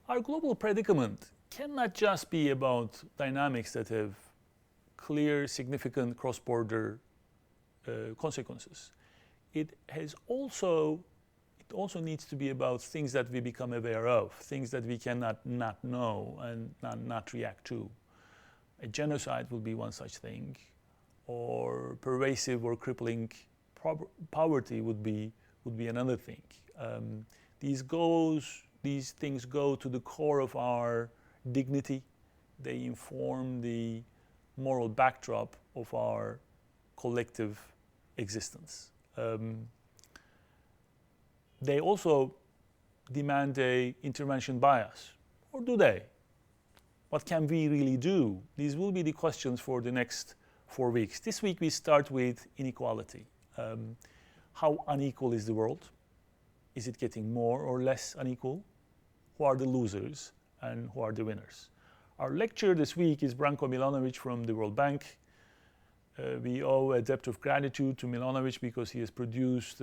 Our global predicament cannot just be about dynamics that have clear, significant cross-border consequences. It also needs to be about things that we become aware of, things that we cannot not know and not react to. A genocide will be one such thing, or pervasive or crippling poverty would be another thing. These things go to the core of our dignity. They inform the moral backdrop of our collective existence. They also demand an intervention bias, or do they? What can we really do? These will be the questions for the next 4 weeks. This week we start with inequality. How unequal is the world? Is it getting more or less unequal? Who are the losers and who are the winners? Our lecturer this week is Branko Milanovic from the World Bank. We owe a debt of gratitude to Milanovic because he has produced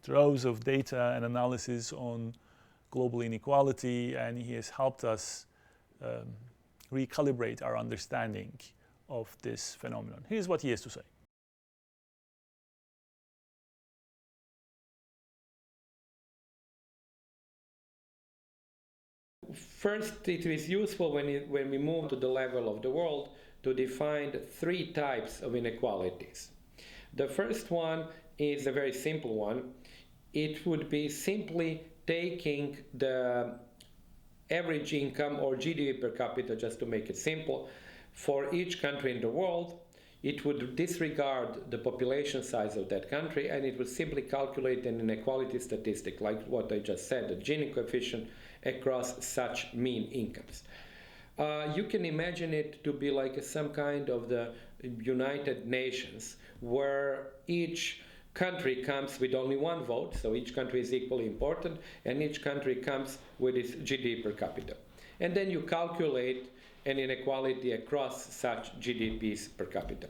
troves of data and analysis on global inequality, and he has helped us recalibrate our understanding of this phenomenon. Here's what he has to say. First, it is useful when we move to the level of the world to define 3 types of inequalities. The first one is a very simple one. It would be simply taking the average income or GDP per capita, just to make it simple, for each country in the world. It would disregard the population size of that country, and it would simply calculate an inequality statistic, like what I just said, the Gini coefficient across such mean incomes. You can imagine it to be like some kind of the United Nations, where each country comes with only 1 vote, so each country is equally important, and each country comes with its GDP per capita. And then you calculate an inequality across such GDPs per capita.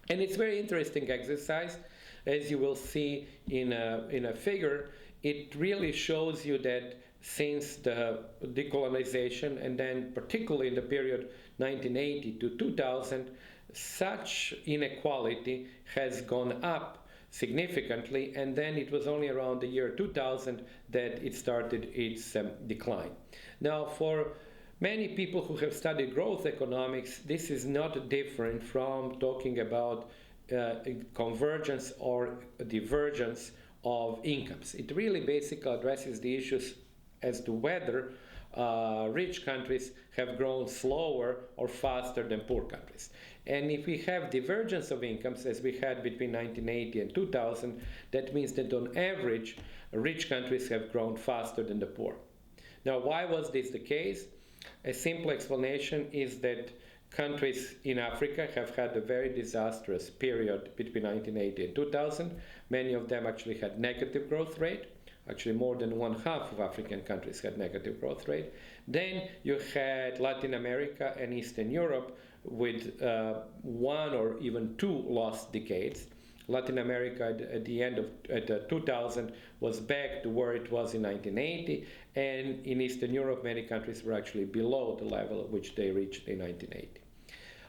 And it's a very interesting exercise. As you will see in a figure, it really shows you that since the decolonization, and then particularly in the period 1980 to 2000, such inequality has gone up significantly, and then it was only around the year 2000 that it started its decline. Now, for many people who have studied growth economics, this is not different from talking about convergence or divergence of incomes. It really basically addresses the issues as to whether rich countries have grown slower or faster than poor countries. And if we have divergence of incomes, as we had between 1980 and 2000, that means that on average, rich countries have grown faster than the poor. Now, why was this the case? A simple explanation is that countries in Africa have had a very disastrous period between 1980 and 2000. Many of them actually had negative growth rate. Actually, more than 1/2 of African countries had negative growth rate. Then you had Latin America and Eastern Europe with 1 or even 2 lost decades. Latin America at the end of 2000 was back to where it was in 1980, and in Eastern Europe, many countries were actually below the level at which they reached in 1980.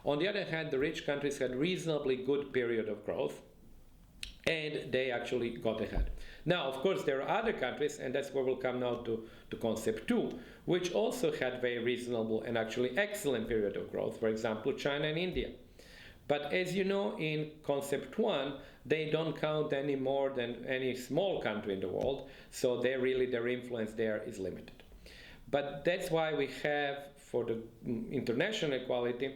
On the other hand, the rich countries had reasonably good period of growth, and they actually got ahead. Now, of course, there are other countries, and that's where we'll come now to concept 2, which also had very reasonable and actually excellent period of growth, for example, China and India. But as you know, in concept 1, they don't count any more than any small country in the world, so their influence there is limited. But that's why we have, for the international equality,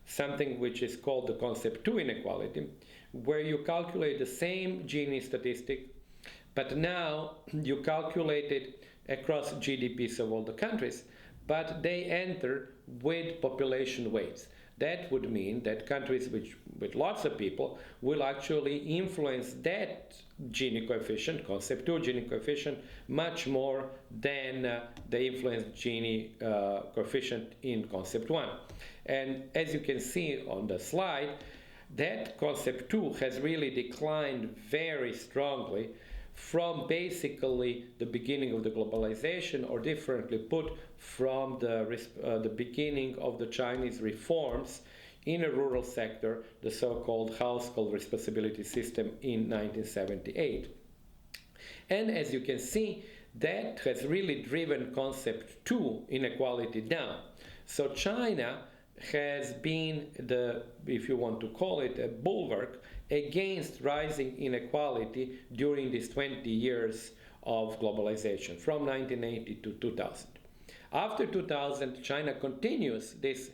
something which is called the concept 2 inequality, where you calculate the same Gini statistic, but now you calculate it across GDPs of all the countries, but they enter with population weights. That would mean that countries with lots of people will actually influence that Gini coefficient, concept 2 Gini coefficient, much more than the influence Gini coefficient in concept 1. And as you can see on the slide, that concept 2 has really declined very strongly from basically the beginning of the globalization, or differently put, from the beginning of the Chinese reforms in a rural sector, the so-called household responsibility system in 1978. And as you can see, that has really driven concept 2, inequality, down. So China has been the, if you want to call it, a bulwark against rising inequality during these 20 years of globalization, from 1980 to 2000. After 2000, China continues this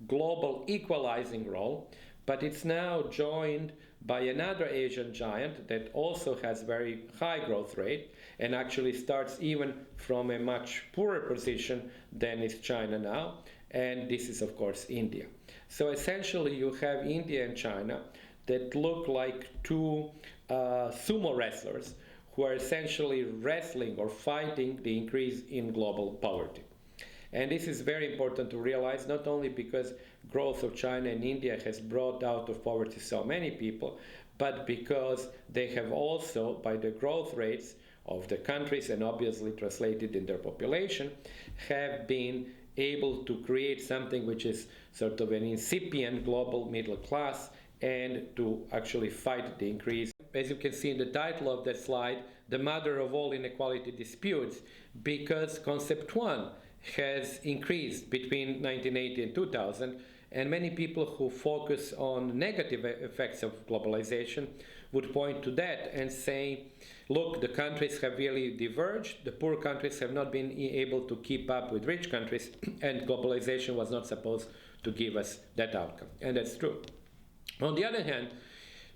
global equalizing role, but it's now joined by another Asian giant that also has very high growth rate and actually starts even from a much poorer position than is China now, and this is of course India. So essentially you have India and China that look like two sumo wrestlers who are essentially wrestling or fighting the increase in global poverty. And this is very important to realize, not only because growth of China and India has brought out of poverty so many people, but because they have also, by the growth rates of the countries and obviously translated in their population, have been able to create something which is sort of an incipient global middle class and to actually fight the increase. As you can see in the title of that slide, the mother of all inequality disputes, because concept 1 has increased between 1980 and 2000, and many people who focus on negative effects of globalization would point to that and say, look, the countries have really diverged, the poor countries have not been able to keep up with rich countries, and globalization was not supposed to give us that outcome. And that's true. On the other hand,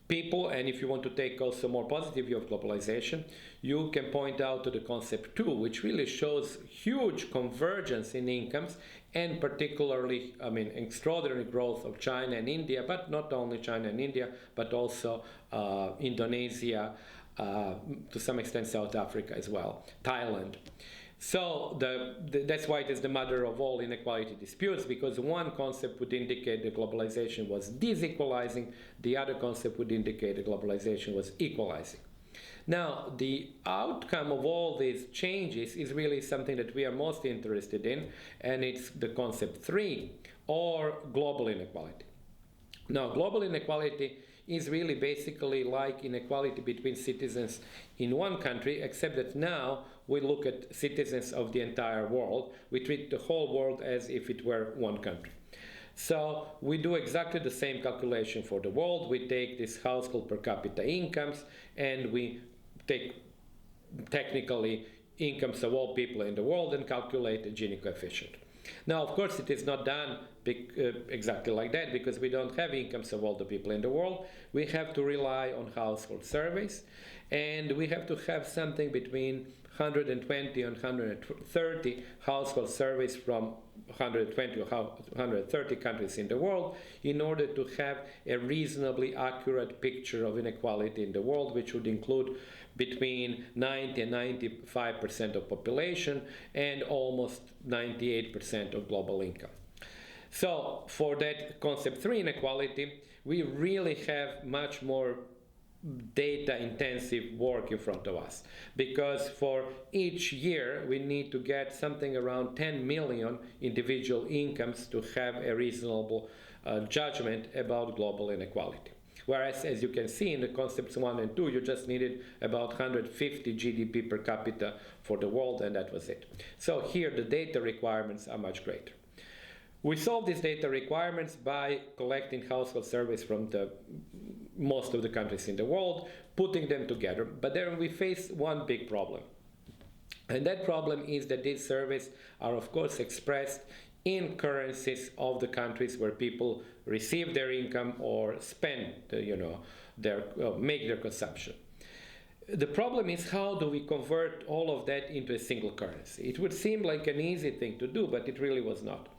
people, and if you want to take also more positive view of globalization, you can point out to the concept 2, which really shows huge convergence in incomes, and particularly, extraordinary growth of China and India, but not only China and India, but also Indonesia, to some extent South Africa as well, Thailand. So that's why it is the mother of all inequality disputes, because one concept would indicate that globalization was disequalizing, the other concept would indicate that globalization was equalizing. Now, the outcome of all these changes is really something that we are most interested in, and it's the concept 3, or global inequality. Now, global inequality is really basically like inequality between citizens in one country, except that now we look at citizens of the entire world. We treat the whole world as if it were one country. So we do exactly the same calculation for the world. We take these household per capita incomes, and we take technically incomes of all people in the world and calculate the Gini coefficient. Now, of course, it is not done exactly like that, because we don't have incomes of all the people in the world. We have to rely on household surveys, and we have to have something between 120 and 130 household surveys from 120 or 130 countries in the world in order to have a reasonably accurate picture of inequality in the world, which would include between 90 and 95% of population and almost 98% of global income. So for that concept 3 inequality, we really have much more data intensive work in front of us, because for each year we need to get something around 10 million individual incomes to have a reasonable judgment about global inequality. Whereas, as you can see in the concepts 1 and 2, you just needed about 150 GDP per capita for the world, and that was it. So here the data requirements are much greater. We solve these data requirements by collecting household surveys from most of the countries in the world, putting them together. But then we face one big problem. And that problem is that these surveys are, of course, expressed in currencies of the countries where people receive their income or spend, make their consumption. The problem is, how do we convert all of that into a single currency? It would seem like an easy thing to do, but it really was not.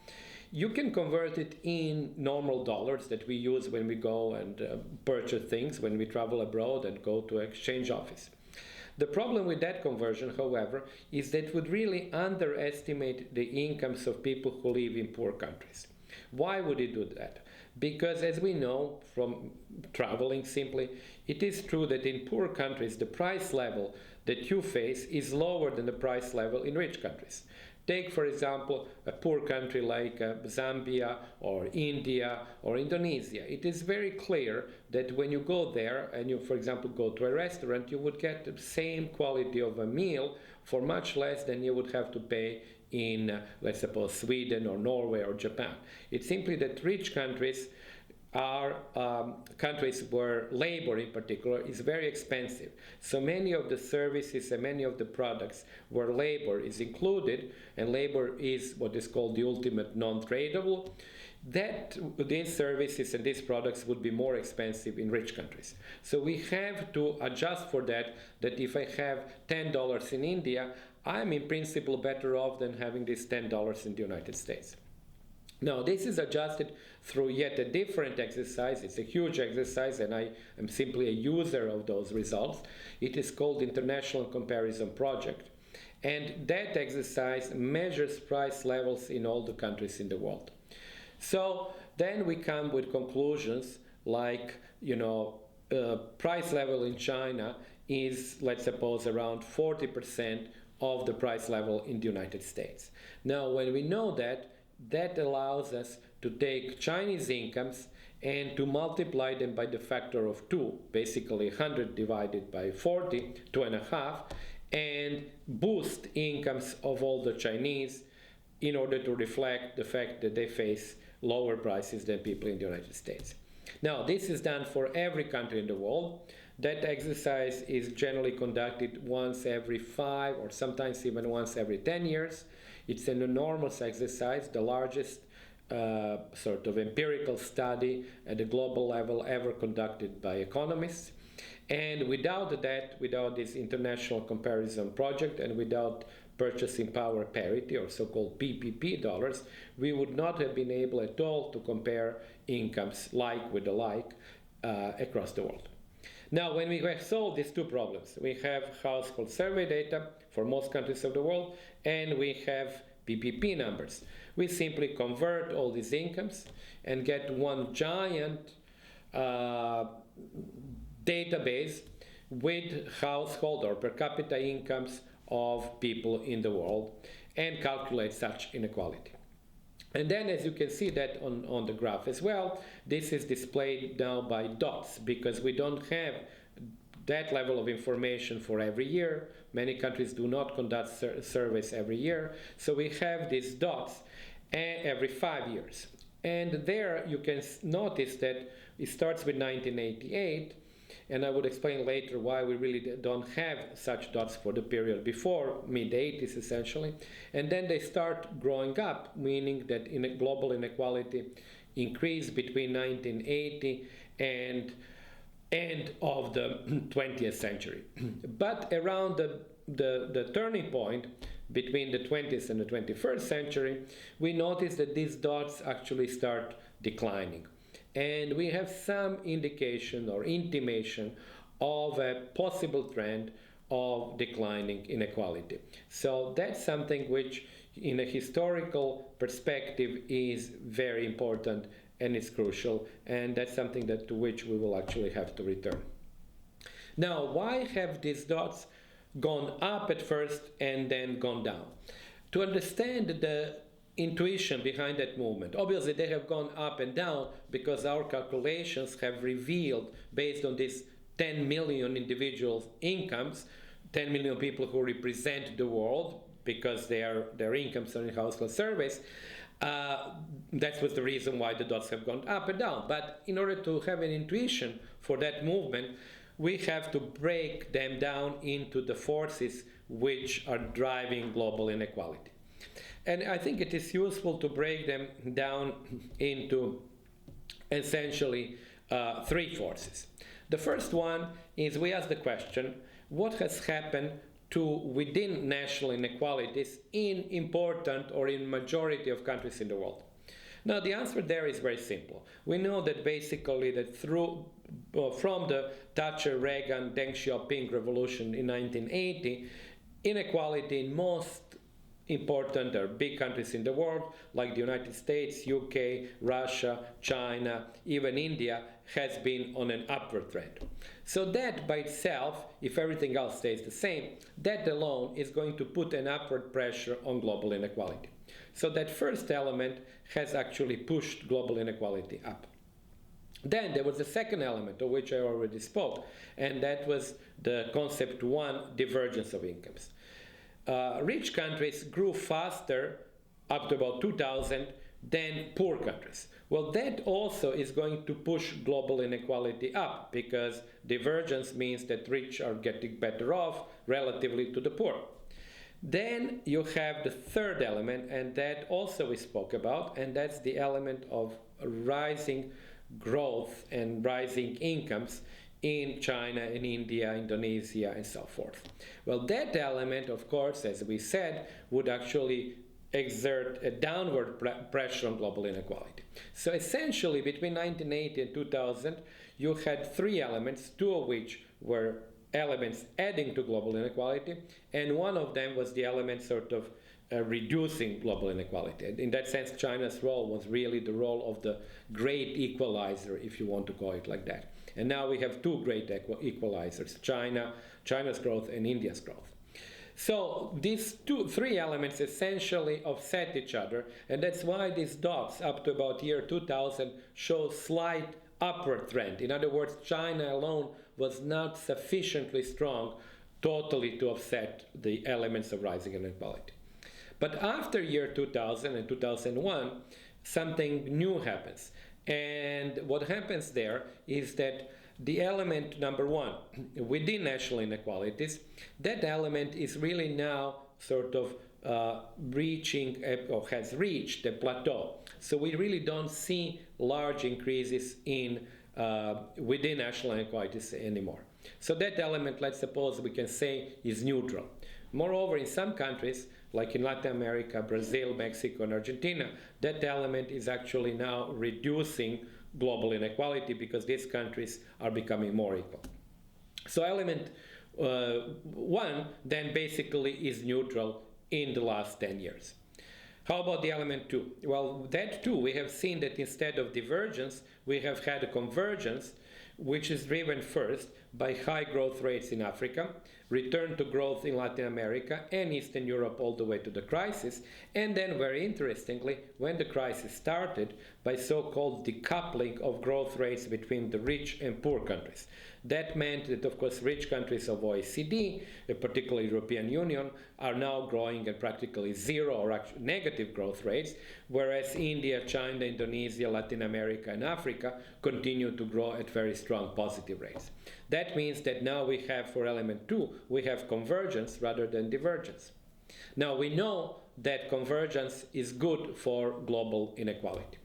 You can convert it in normal dollars that we use when we go and purchase things, when we travel abroad and go to an exchange office. The problem with that conversion, however, is that it would really underestimate the incomes of people who live in poor countries. Why would it do that? Because as we know from traveling simply, it is true that in poor countries the price level that you face is lower than the price level in rich countries. Take, for example, a poor country like Zambia or India or Indonesia. It is very clear that when you go there and you, for example, go to a restaurant, you would get the same quality of a meal for much less than you would have to pay in, let's suppose, Sweden or Norway or Japan. It's simply that rich countries are countries where labor in particular is very expensive. So many of the services and many of the products where labor is included, and labor is what is called the ultimate non-tradable, that these services and these products would be more expensive in rich countries. So we have to adjust for that, that if I have $10 in India, I'm in principle better off than having this $10 in the United States. Now, this is adjusted through yet a different exercise. It's a huge exercise, and I am simply a user of those results. It is called International Comparison Project. And that exercise measures price levels in all the countries in the world. So then we come with conclusions like, price level in China is, let's suppose, around 40% of the price level in the United States. Now, when we know that, that allows us to take Chinese incomes and to multiply them by the factor of 2, basically 100 divided by 40, 2.5, and boost incomes of all the Chinese in order to reflect the fact that they face lower prices than people in the United States. Now, this is done for every country in the world. That exercise is generally conducted once every 5 or sometimes even once every 10 years. It's an enormous exercise, the largest sort of empirical study at the global level ever conducted by economists. And without that, without this international comparison project and without purchasing power parity or so-called PPP dollars, we would not have been able at all to compare incomes like with the like across the world. Now, when we have solved these two problems, we have household survey data for most countries of the world, and we have PPP numbers. We simply convert all these incomes and get one giant database with household or per capita incomes of people in the world and calculate such inequality. And then, as you can see that on the graph as well, this is displayed now by dots because we don't have that level of information for every year. Many countries do not conduct surveys every year. So we have these dots every 5 years. And there you can notice that it starts with 1988, and I would explain later why we really don't have such dots for the period before mid-80s essentially. And then they start growing up, meaning that global inequality increased between 1980 and end of the 20th century. But around the turning point between the 20th and the 21st century, we notice that these dots actually start declining. And we have some indication or intimation of a possible trend of declining inequality. So that's something which, in a historical perspective, is very important and it's crucial, and that's something to which we will actually have to return. Now, why have these dots gone up at first and then gone down? To understand the intuition behind that movement. Obviously, they have gone up and down because our calculations have revealed, based on these 10 million individuals' incomes, 10 million people who represent the world because their incomes are in household surveys, that was the reason why the dots have gone up and down. But in order to have an intuition for that movement, we have to break them down into the forces which are driving global inequality. And I think it is useful to break them down into essentially 3 forces. The first one is we ask the question, what has happened to within national inequalities in important or in majority of countries in the world? Now, the answer there is very simple. We know that basically that from the Thatcher, Reagan, Deng Xiaoping revolution in 1980, inequality in most important or big countries in the world, like the United States, UK, Russia, China, even India, has been on an upward trend. So that by itself, if everything else stays the same, that alone is going to put an upward pressure on global inequality. So that first element has actually pushed global inequality up. Then there was the second element of which I already spoke, and that was the concept one, divergence of incomes. Rich countries grew faster up to about 2000 than poor countries. Well, that also is going to push global inequality up, because divergence means that rich are getting better off relatively to the poor. Then you have the third element, and that also we spoke about, and that's the element of rising growth and rising incomes in China, in India, Indonesia, and so forth. Well, that element, of course, as we said, would actually exert a downward pressure on global inequality. So essentially, between 1980 and 2000, you had three elements, two of which were elements adding to global inequality, and one of them was the element sort of reducing global inequality. In that sense, China's role was really the role of the great equalizer, if you want to call it like that. And now we have two great equalizers, China's growth and India's growth. So these three elements essentially offset each other, and that's why these dots up to about year 2000 show slight upward trend. In other words, China alone was not sufficiently strong totally to offset the elements of rising inequality. But after year 2000 and 2001, something new happens. And what happens there is that the element number one, within national inequalities, that element is really now sort of reaching or has reached a plateau. So we really don't see large increases in within national inequalities anymore. So that element, let's suppose we can say, is neutral. Moreover, in some countries, like in Latin America, Brazil, Mexico, and Argentina, that element is actually now reducing global inequality because these countries are becoming more equal. So element one then basically is neutral in the last 10 years. How about the element two? Well, that too, we have seen that instead of divergence, we have had a convergence, which is driven first by high growth rates in Africa, return to growth in Latin America and Eastern Europe all the way to the crisis, and then very interestingly, when the crisis started, by so-called decoupling of growth rates between the rich and poor countries. That meant that, of course, rich countries of OECD, particularly European Union, are now growing at practically zero or actually negative growth rates, whereas India, China, Indonesia, Latin America, and Africa continue to grow at very strong positive rates. That means that now we have, for element two, we have convergence rather than divergence. Now we know that convergence is good for global inequality.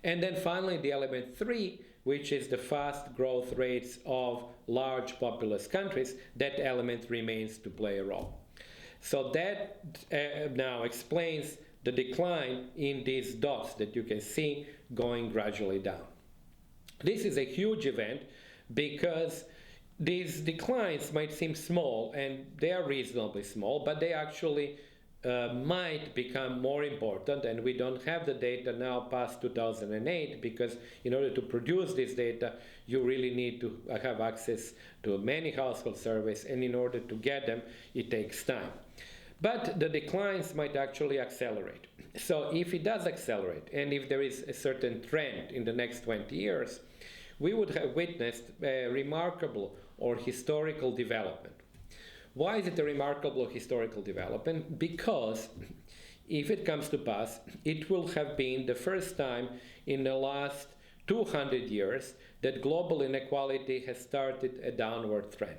And then finally, the element three, which is the fast growth rates of large populous countries, that element remains to play a role. So that now explains the decline in these dots that you can see going gradually down. This is a huge event because these declines might seem small, and they are reasonably small, but they actually might become more important, and we don't have the data now past 2008 because in order to produce this data you really need to have access to many household surveys, and in order to get them it takes time. But the declines might actually accelerate. So if it does accelerate, and if there is a certain trend in the next 20 years, we would have witnessed a remarkable or historical development. Why is it a remarkable historical development? Because if it comes to pass, it will have been the first time in the last 200 years that global inequality has started a downward trend.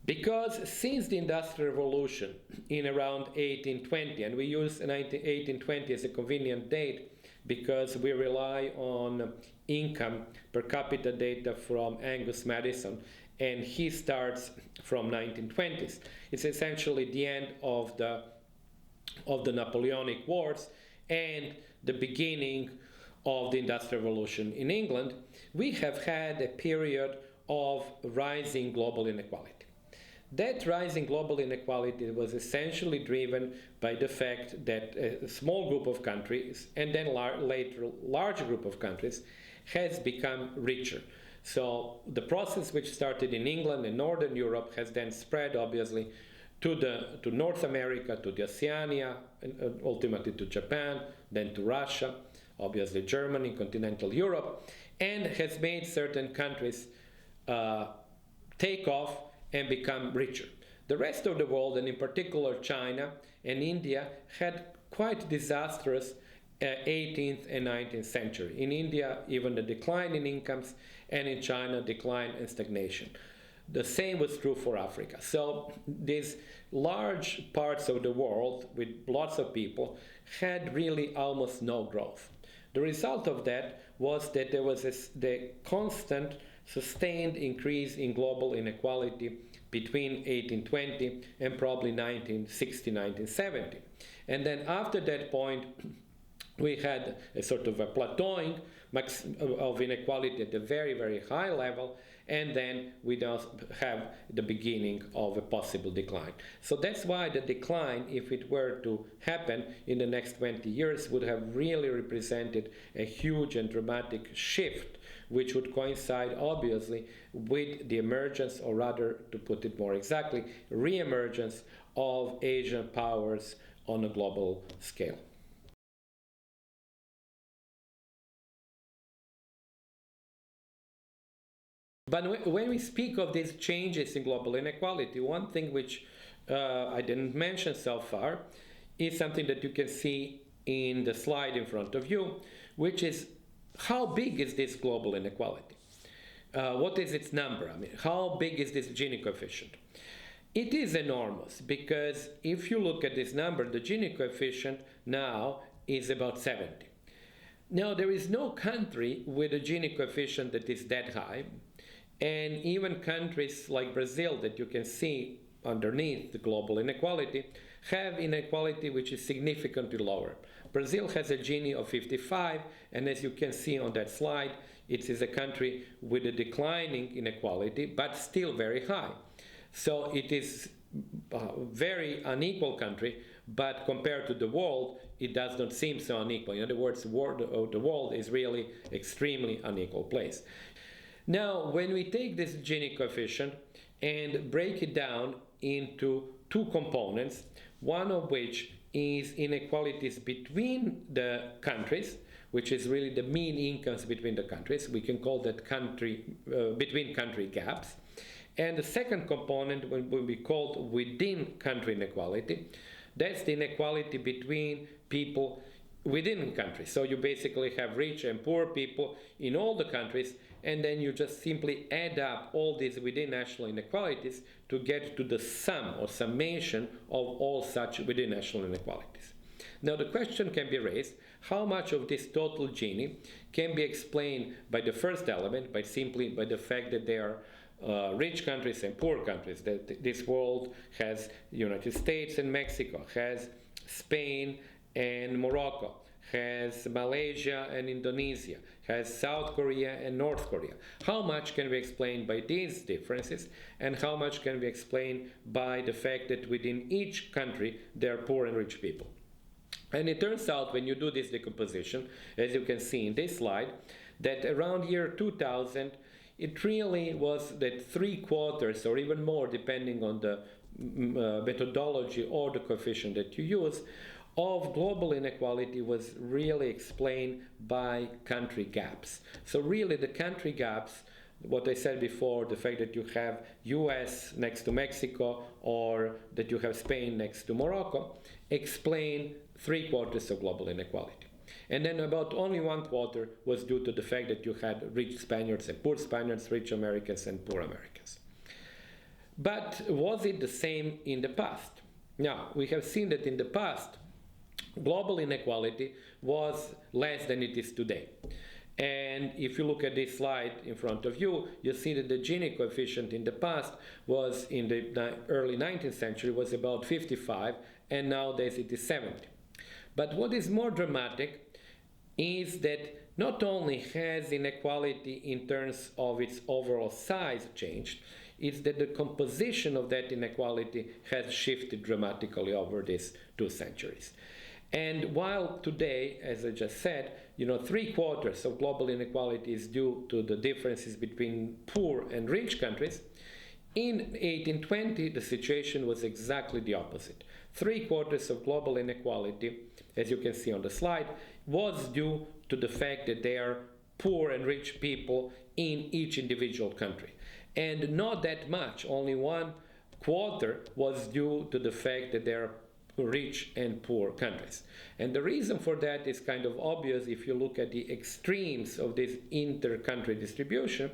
Because since the Industrial Revolution in around 1820, and we use 1820 as a convenient date because we rely on income per capita data from Angus Madison, and he starts from 1920s. It's essentially the end of the Napoleonic Wars and the beginning of the Industrial Revolution in England. We have had a period of rising global inequality. That rise in global inequality was essentially driven by the fact that a small group of countries, and then later large group of countries, has become richer. So the process which started in England and Northern Europe has then spread, obviously, to North America, to the Oceania, and ultimately to Japan, then to Russia, obviously Germany, continental Europe, and has made certain countries take off and become richer. The rest of the world, and in particular China and India, had quite disastrous 18th and 19th century. In India, even the decline in incomes, and in China, decline and stagnation. The same was true for Africa. So these large parts of the world with lots of people had really almost no growth. The result of that was that there was the constant, sustained increase in global inequality between 1820 and probably 1960, 1970. And then after that point, we had a sort of a plateauing of inequality at a very, very high level, and then we now have the beginning of a possible decline. So that's why the decline, if it were to happen in the next 20 years, would have really represented a huge and dramatic shift, which would coincide, obviously, with the emergence, or rather, to put it more exactly, re-emergence of Asian powers on a global scale. But when we speak of these changes in global inequality, one thing which I didn't mention so far is something that you can see in the slide in front of you, which is how big is this global inequality? What is its number? I mean, how big is this Gini coefficient? It is enormous, because if you look at this number, the Gini coefficient now is about 70. Now, there is no country with a Gini coefficient that is that high. And even countries like Brazil, that you can see underneath the global inequality, have inequality which is significantly lower. Brazil has a Gini of 55, and as you can see on that slide, it is a country with a declining inequality, but still very high. So it is a very unequal country, but compared to the world, it does not seem so unequal. In other words, the world is really extremely unequal place. Now, when we take this Gini coefficient and break it down into two components, one of which is inequalities between the countries, which is really the mean incomes between the countries. We can call that between country gaps. And the second component will be called within country inequality. That's the inequality between people within countries. So you basically have rich and poor people in all the countries, and then you just simply add up all these within national inequalities to get to the sum or summation of all such within national inequalities. Now the question can be raised, how much of this total Gini can be explained by the first element, by the fact that there are rich countries and poor countries, that this world has United States and Mexico, has Spain and Morocco, has Malaysia and Indonesia, has South Korea and North Korea. How much can we explain by these differences, and how much can we explain by the fact that within each country there are poor and rich people? And it turns out, when you do this decomposition, as you can see in this slide, that around year 2000, it really was that 3/4 or even more, depending on the methodology or the coefficient that you use, of global inequality was really explained by country gaps. So really the country gaps, what I said before, the fact that you have US next to Mexico or that you have Spain next to Morocco, explain 3/4 of global inequality. And then about only 1/4 was due to the fact that you had rich Spaniards and poor Spaniards, rich Americans and poor Americans. But was it the same in the past? Now, we have seen that in the past, global inequality was less than it is today. And if you look at this slide in front of you, you see that the Gini coefficient in the past was, in the early 19th century, was about 55, and nowadays it is 70. But what is more dramatic is that not only has inequality in terms of its overall size changed, is that the composition of that inequality has shifted dramatically over these 2 centuries. And while today, as I just said, 3/4 of global inequality is due to the differences between poor and rich countries, in 1820 the situation was exactly the opposite. 3/4 of global inequality, as you can see on the slide, was due to the fact that there are poor and rich people in each individual country. And not that much, only 1/4 was due to the fact that there are rich and poor countries. And the reason for that is kind of obvious if you look at the extremes of this inter-country distribution,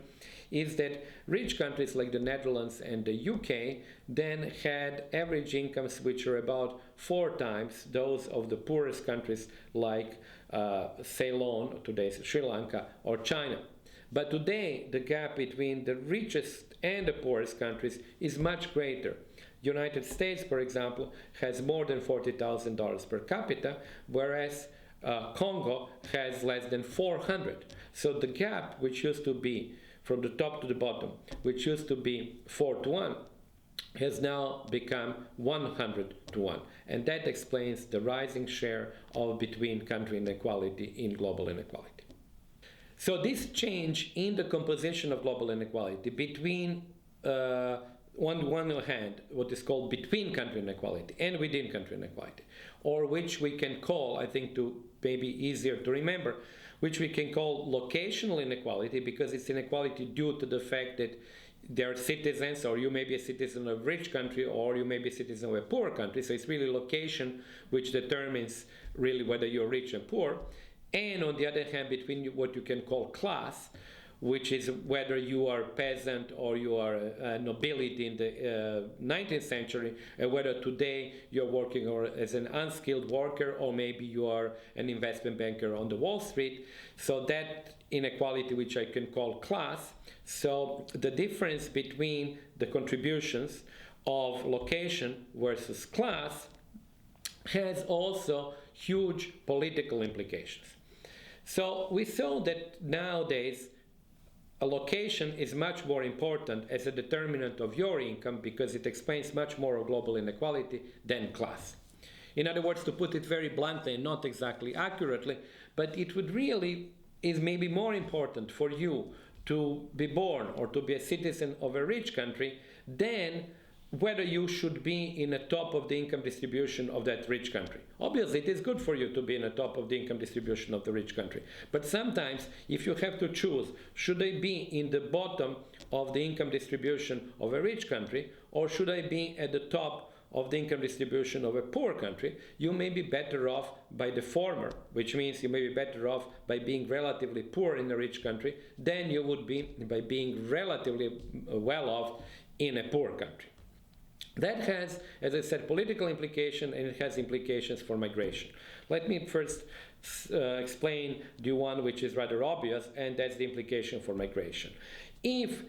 is that rich countries like the Netherlands and the UK then had average incomes which are about 4 times those of the poorest countries like Ceylon, today's Sri Lanka, or China. But today the gap between the richest and the poorest countries is much greater. United States, for example, has more than $40,000 per capita, whereas Congo has less than 400. So the gap, which used to be from the top to the bottom, which used to be 4-to-1, has now become 100-to-1. And that explains the rising share of between-country inequality in global inequality. So this change in the composition of global inequality between on one hand, what is called between country inequality and within country inequality, or which we can call, I think to maybe easier to remember, which we can call locational inequality, because it's inequality due to the fact that there are citizens, or you may be a citizen of a rich country, or you may be a citizen of a poor country. So it's really location which determines really whether you're rich and poor. And on the other hand, between what you can call class, which is whether you are peasant or you are a nobility in the 19th century, and whether today you're working or as an unskilled worker, or maybe you are an investment banker on the Wall Street. So that inequality, which I can call class, so the difference between the contributions of location versus class has also huge political implications. So we saw that nowadays a location is much more important as a determinant of your income, because it explains much more of global inequality than class. In other words, to put it very bluntly and not exactly accurately, but it would really is maybe more important for you to be born or to be a citizen of a rich country than whether you should be in the top of the income distribution of that rich country. Obviously, it is good for you to be in the top of the income distribution of the rich country. But sometimes, if you have to choose, should I be in the bottom of the income distribution of a rich country, or should I be at the top of the income distribution of a poor country, you may be better off by the former, which means you may be better off by being relatively poor in a rich country than you would be by being relatively well off in a poor country. That has, as I said, political implication, and it has implications for migration. Let me first explain the one which is rather obvious, and that's the implication for migration. If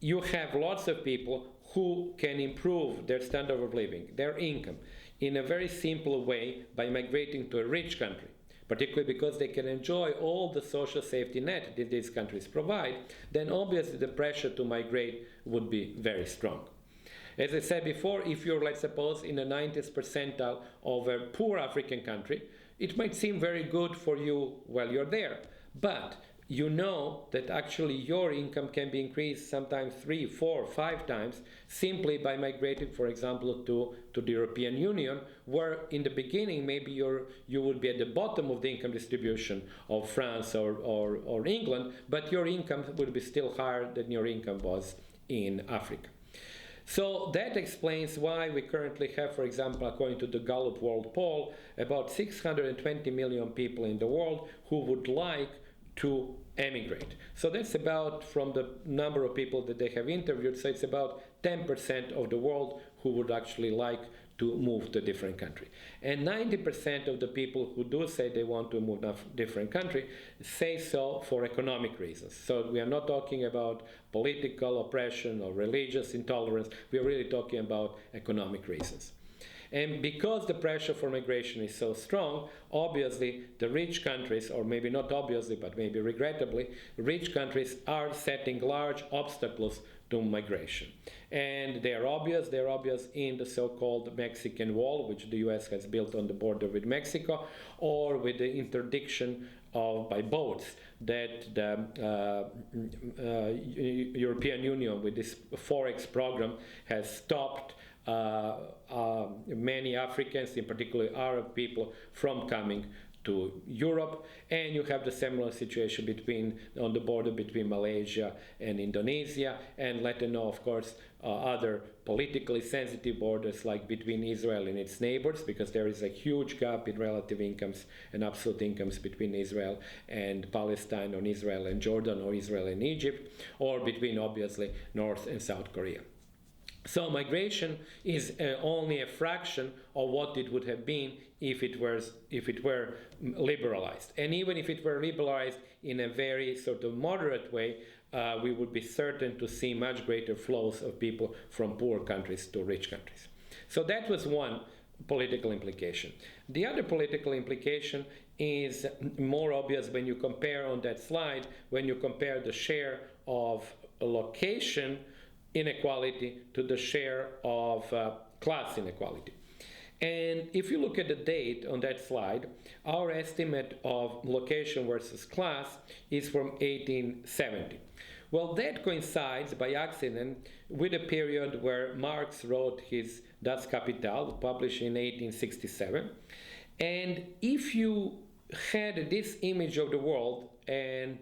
you have lots of people who can improve their standard of living, their income, in a very simple way by migrating to a rich country, particularly because they can enjoy all the social safety net that these countries provide, then obviously the pressure to migrate would be very strong. As I said before, if you're, let's suppose, in the 90th percentile of a poor African country, it might seem very good for you while you're there. But you know that actually your income can be increased sometimes 3, 4, 5 times simply by migrating, for example, to the European Union, where in the beginning maybe you would be at the bottom of the income distribution of France or England, but your income would be still higher than your income was in Africa. So that explains why we currently have, for example, according to the Gallup World Poll, about 620 million people in the world who would like to emigrate. So that's about, from the number of people that they have interviewed, so it's about 10% of the world who would actually like to move to a different country. And 90% of the people who do say they want to move to a different country say so for economic reasons. So we are not talking about political oppression or religious intolerance. We are really talking about economic reasons. And because the pressure for migration is so strong, obviously the rich countries, or maybe not obviously, but maybe regrettably, rich countries are setting large obstacles to migration. And they're obvious in the so-called Mexican Wall, which the US has built on the border with Mexico, or with the interdiction by boats that the European Union, with this Forex program, has stopped many Africans, in particular Arab people, from coming to Europe. And you have the similar situation on the border between Malaysia and Indonesia, and let alone, of course, other politically sensitive borders like between Israel and its neighbors, because there is a huge gap in relative incomes and absolute incomes between Israel and Palestine, or Israel and Jordan, or Israel and Egypt, or between, obviously, North and South Korea. So migration is only a fraction of what it would have been if it were liberalized. And even if it were liberalized in a very sort of moderate way, we would be certain to see much greater flows of people from poor countries to rich countries. So that was one political implication. The other political implication is more obvious when you compare on that slide, when you compare the share of location inequality to the share of class inequality. And if you look at the date on that slide, our estimate of location versus class is from 1870. Well, that coincides by accident with a period where Marx wrote his Das Kapital, published in 1867. And if you had this image of the world, and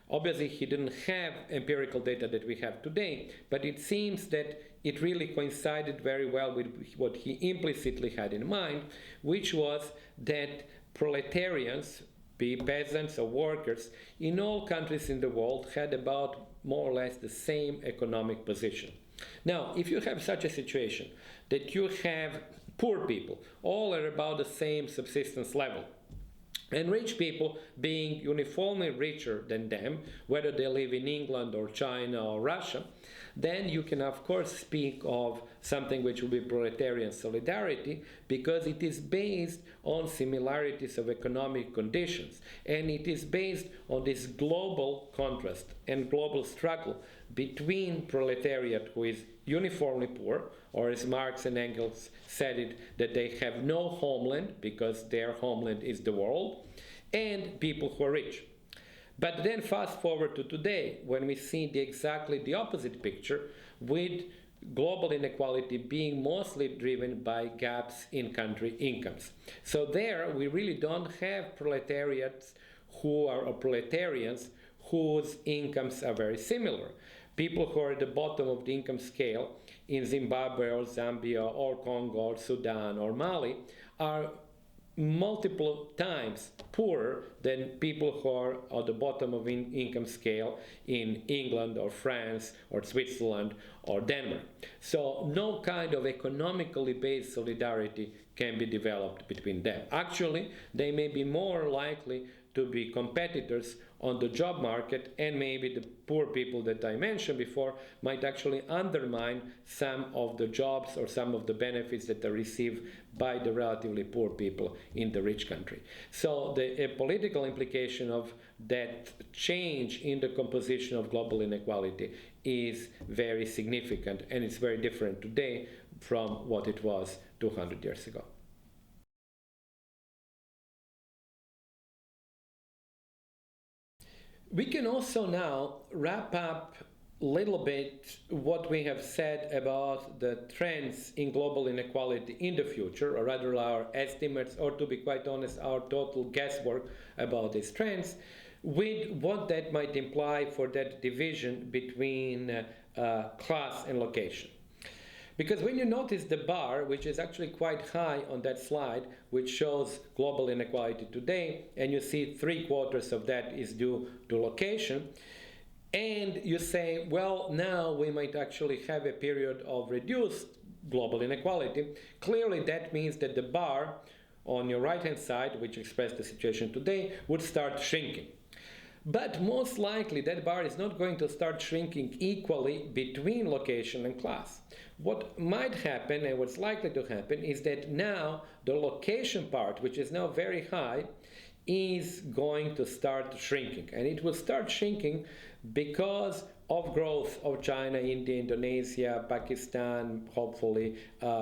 obviously he didn't have empirical data that we have today, but it seems that it really coincided very well with what he implicitly had in mind, which was that proletarians, be peasants or workers, in all countries in the world had about more or less the same economic position. Now, if you have such a situation that you have poor people all at about the same subsistence level, and rich people being uniformly richer than them, whether they live in England or China or Russia, then you can of course speak of something which will be proletarian solidarity, because it is based on similarities of economic conditions, and it is based on this global contrast and global struggle between proletariat, who is uniformly poor, or as Marx and Engels said it, that they have no homeland because their homeland is the world, and people who are rich. But then fast forward to today, when we see exactly the opposite picture, with global inequality being mostly driven by gaps in country incomes. So there we really don't have proletariats or proletarians whose incomes are very similar. People who are at the bottom of the income scale in Zimbabwe or Zambia or Congo or Sudan or Mali are multiple times poorer than people who are at the bottom of income scale in England or France or Switzerland or Denmark. So no kind of economically based solidarity can be developed between them. Actually, they may be more likely to be competitors on the job market, and maybe the poor people that I mentioned before might actually undermine some of the jobs or some of the benefits that are received by the relatively poor people in the rich country. So the political implication of that change in the composition of global inequality is very significant, and it's very different today from what it was 200 years ago. We can also now wrap up a little bit what we have said about the trends in global inequality in the future, or rather our estimates, or to be quite honest, our total guesswork about these trends, with what that might imply for that division between class and location. Because when you notice the bar, which is actually quite high on that slide, which shows global inequality today, and you see 3/4 of that is due to location, and you say, well, now we might actually have a period of reduced global inequality, clearly that means that the bar on your right-hand side, which expresses the situation today, would start shrinking. But most likely that bar is not going to start shrinking equally between location and class. What might happen, and what's likely to happen, is that now the location part, which is now very high, is going to start shrinking. And it will start shrinking because of growth of China, India, Indonesia, Pakistan, hopefully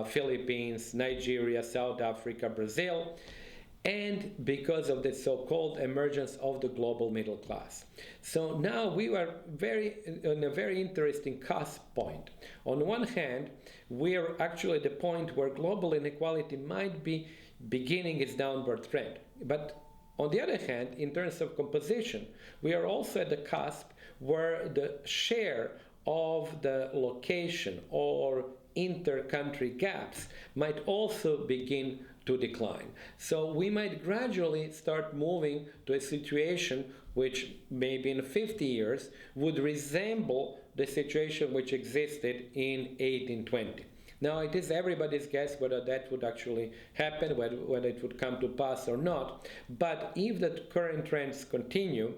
Philippines, Nigeria, South Africa, Brazil, and because of the so-called emergence of the global middle class. So now we are in a very interesting cusp point. On one hand, we are actually at the point where global inequality might be beginning its downward trend. But on the other hand, in terms of composition, we are also at the cusp where the share of the location or inter-country gaps might also begin to decline. So we might gradually start moving to a situation which maybe in 50 years would resemble the situation which existed in 1820. Now it is everybody's guess whether that would actually happen, whether it would come to pass or not. But if the current trends continue,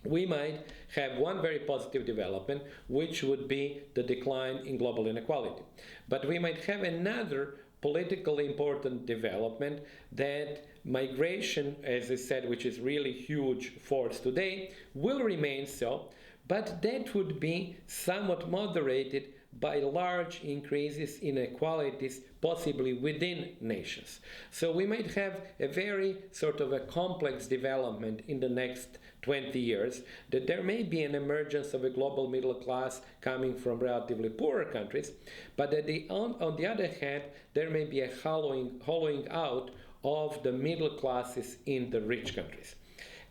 we might have one very positive development, which would be the decline in global inequality. But we might have another politically important development, that migration, as I said, which is really huge force today, will remain so, but that would be somewhat moderated by large increases in inequalities, possibly within nations. So we might have a very sort of a complex development in the next 20 years, that there may be an emergence of a global middle class coming from relatively poorer countries, but on the other hand, there may be a hollowing out of the middle classes in the rich countries.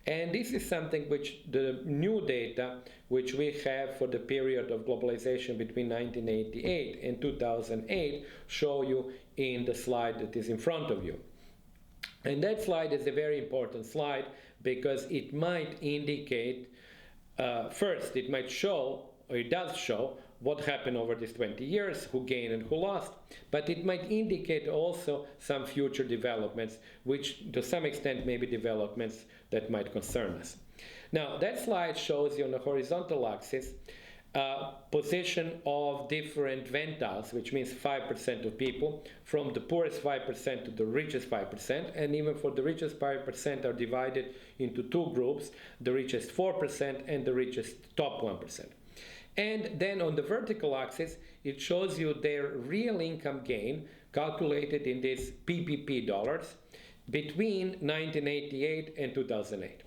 And this is something which the new data which we have for the period of globalization between 1988 and 2008 show you in the slide that is in front of you. And that slide is a very important slide because it might indicate, first, it might show, or it does show, what happened over these 20 years, who gained and who lost, but it might indicate also some future developments, which to some extent may be developments that might concern us. Now, that slide shows you on the horizontal axis position of different ventiles, which means 5% of people, from the poorest 5% to the richest 5%, and even for the richest 5% are divided into two groups, the richest 4% and the richest top 1%. And then on the vertical axis, it shows you their real income gain, calculated in these PPP dollars, between 1988 and 2008.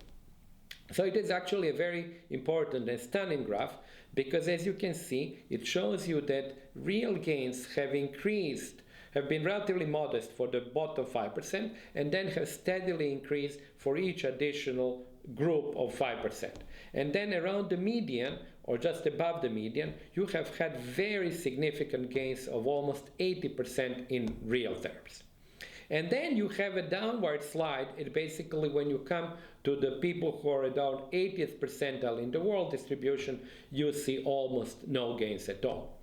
So it is actually a very important and stunning graph, because as you can see, it shows you that real gains have increased, have been relatively modest for the bottom 5%, and then have steadily increased for each additional group of 5%. And then around the median, or just above the median, you have had very significant gains of almost 80% in real terms. And then you have a downward slide. It basically, when you come to the people who are about 80th percentile in the world distribution, you see almost no gains at all.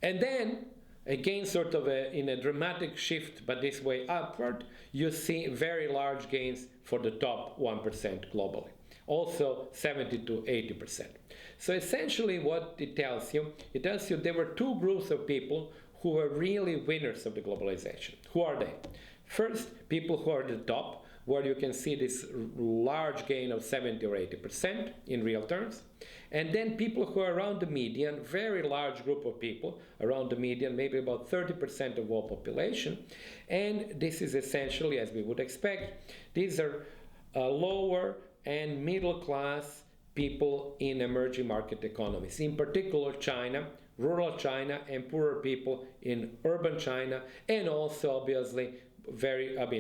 And then, again, sort of in a dramatic shift, but this way upward, you see very large gains for the top 1% globally. Also 70 to 80%. So essentially what it tells you there were two groups of people who were really winners of the globalization. Who are they? First, people who are at the top, where you can see this large gain of 70 or 80% in real terms. And then people who are around the median, very large group of people around the median, maybe about 30% of all population. And this is essentially, as we would expect, these are lower and middle class people in emerging market economies, in particular China, rural China, and poorer people in urban China, and also obviously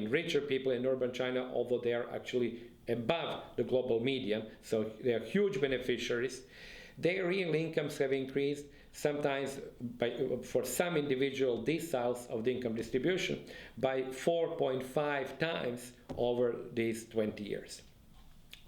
richer people in urban China, although they are actually above the global median, so they are huge beneficiaries. Their real incomes have increased, sometimes for some individual deciles of the income distribution, by 4.5 times over these 20 years.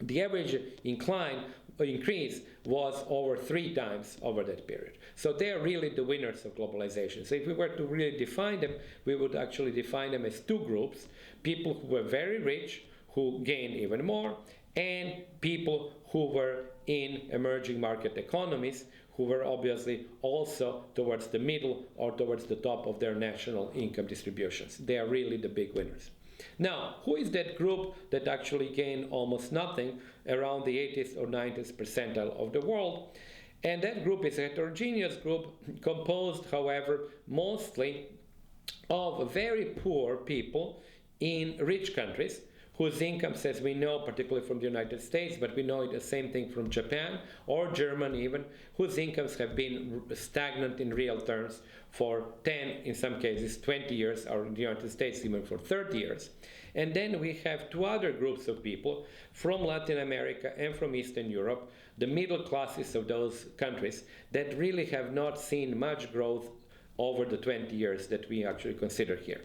The average increase was over 3 times over that period. So they are really the winners of globalization. So if we were to really define them, we would actually define them as two groups: people who were very rich, who gained even more, and people who were in emerging market economies, who were obviously also towards the middle or towards the top of their national income distributions. They are really the big winners. Now, who is that group that actually gained almost nothing, around the 80th or 90th percentile of the world? And that group is a heterogeneous group composed, however, mostly of very poor people in rich countries whose incomes, as we know, particularly from the United States, but we know the same thing from Japan or Germany even, whose incomes have been stagnant in real terms for 10, in some cases 20 years, or in the United States even for 30 years. And then we have two other groups of people from Latin America and from Eastern Europe, the middle classes of those countries, that really have not seen much growth over the 20 years that we actually consider here.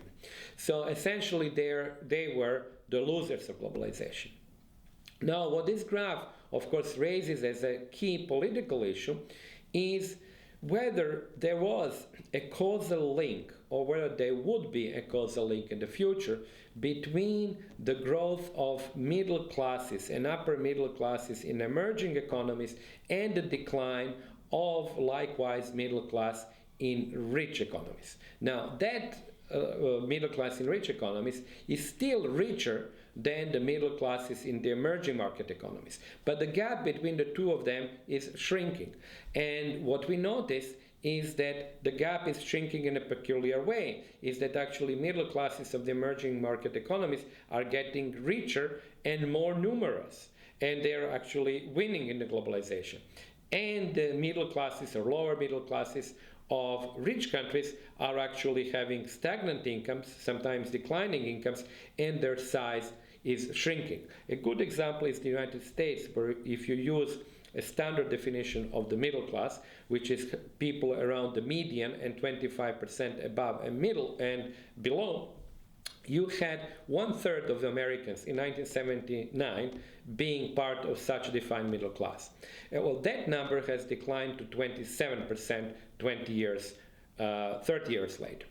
So essentially they were the losers of globalization. Now, what this graph, of course, raises as a key political issue is whether there was a causal link, or whether there would be a causal link in the future between the growth of middle classes and upper middle classes in emerging economies and the decline of likewise middle class in rich economies. Now, that middle class in rich economies is still richer than the middle classes in the emerging market economies. But the gap between the two of them is shrinking. And what we notice is that the gap is shrinking in a peculiar way, is that actually middle classes of the emerging market economies are getting richer and more numerous, and they're actually winning in the globalization. And the middle classes or lower middle classes of rich countries are actually having stagnant incomes, sometimes declining incomes, and their size is shrinking. A good example is the United States, where if you use a standard definition of the middle class, which is people around the median and 25% above and middle and below, you had 1/3 of the Americans in 1979 being part of such defined middle class. Well, that number has declined to 27% 30 years later.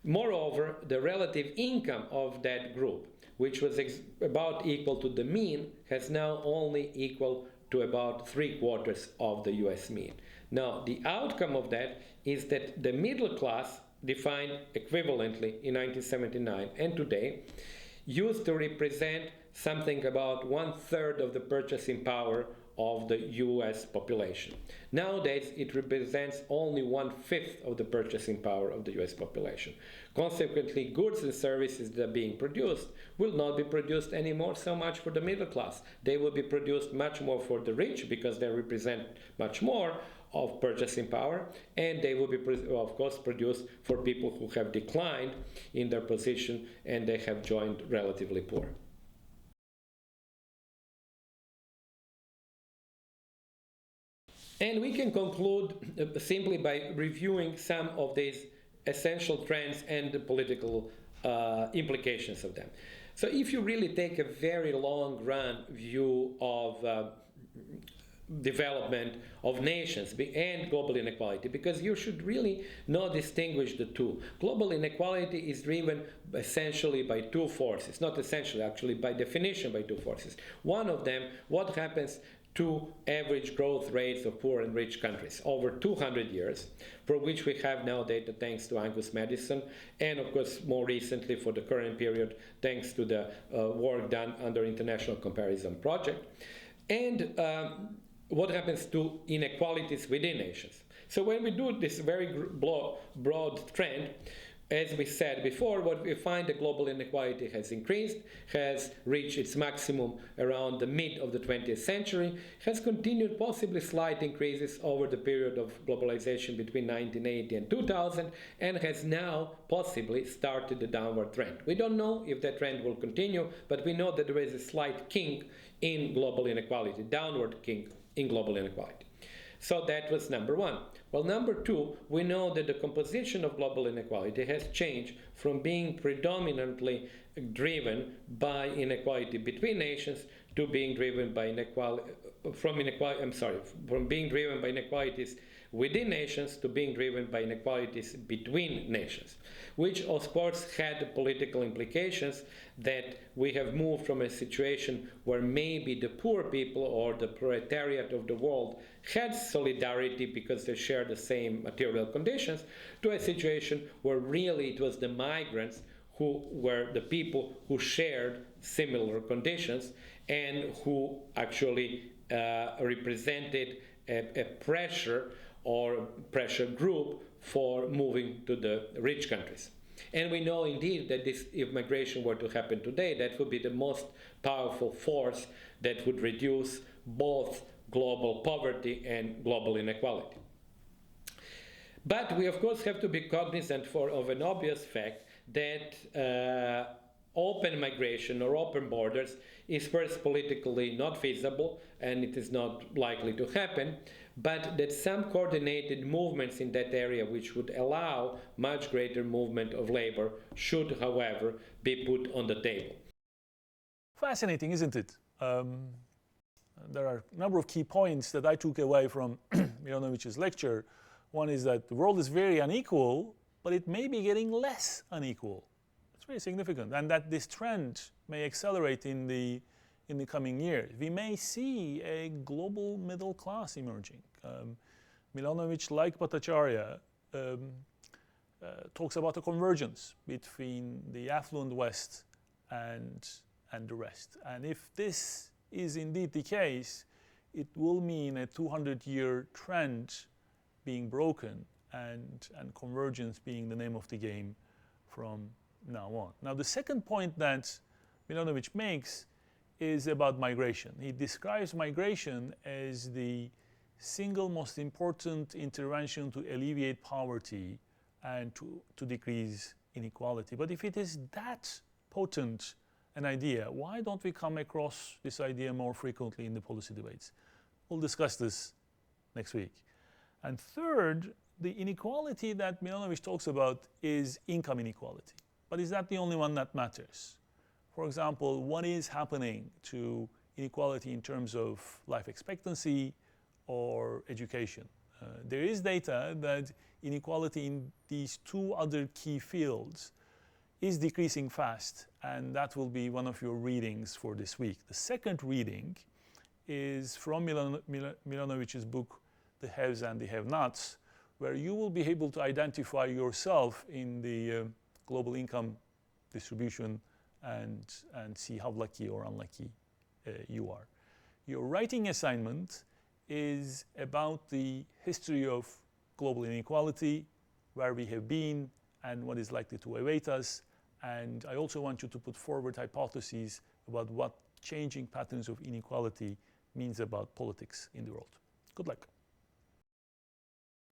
Moreover, the relative income of that group, which was about equal to the mean, has now only equal to about 3/4 of the US mean. Now, the outcome of that is that the middle class, defined equivalently in 1979 and today, used to represent something about 1/3 of the purchasing power of the US population. Nowadays, it represents only 1/5 of the purchasing power of the US population. Consequently, goods and services that are being produced will not be produced anymore so much for the middle class. They will be produced much more for the rich because they represent much more of purchasing power, and they will be, of course, produced for people who have declined in their position and they have joined relatively poor. And we can conclude simply by reviewing some of these essential trends and the political implications of them. So if you really take a very long run view of development of nations and global inequality, because you should really not distinguish the two. Global inequality is driven essentially by two forces, not essentially, actually by definition by two forces. One of them, what happens to average growth rates of poor and rich countries over 200 years, for which we have now data thanks to Angus Madison, and of course more recently for the current period thanks to the work done under International Comparison Project. And what happens to inequalities within nations. So when we do this very broad trend, as we said before, what we find, the global inequality has increased, has reached its maximum around the mid of the 20th century, has continued possibly slight increases over the period of globalization between 1980 and 2000, and has now possibly started the downward trend. We don't know if that trend will continue, but we know that there is a slight kink in global inequality, downward kink in global inequality. So that was number one. Well, number two, we know that the composition of global inequality has changed from being predominantly driven by inequality between nations to being driven by from being driven by inequalities within nations to being driven by inequalities between nations, which of course had political implications that we have moved from a situation where maybe the poor people or the proletariat of the world had solidarity because they share the same material conditions, to a situation where really it was the migrants who were the people who shared similar conditions and who actually represented a pressure or pressure group for moving to the rich countries. And we know indeed that if migration were to happen today, that would be the most powerful force that would reduce both global poverty and global inequality. But we of course have to be cognizant of an obvious fact that open migration or open borders is first politically not feasible, and it is not likely to happen, but that some coordinated movements in that area which would allow much greater movement of labor should, however, be put on the table. Fascinating, isn't it? There are a number of key points that I took away from Milanovic's lecture. One is that the world is very unequal, but it may be getting less unequal. It's very significant, and that this trend may accelerate in the coming years. We may see a global middle class emerging. Milanovic, like Bhattacharya, talks about a convergence between the affluent West and the rest. And if this is indeed the case, it will mean a 200-year trend being broken and convergence being the name of the game from now on. Now, the second point that Milanovic makes is about migration. He describes migration as the single most important intervention to alleviate poverty and to decrease inequality. But if it is that potent an idea, why don't we come across this idea more frequently in the policy debates? We'll discuss this next week. And third, the inequality that Milanovic talks about is income inequality. But is that the only one that matters? For example, what is happening to inequality in terms of life expectancy or education? There is data that inequality in these two other key fields is decreasing fast, and that will be one of your readings for this week. The second reading is from Milanovic's book, The Haves and the Have-Nots, where you will be able to identify yourself in the global income distribution and see how lucky or unlucky you are. Your writing assignment is about the history of global inequality, where we have been and what is likely to await us. And I also want you to put forward hypotheses about what changing patterns of inequality means about politics in the world. Good luck.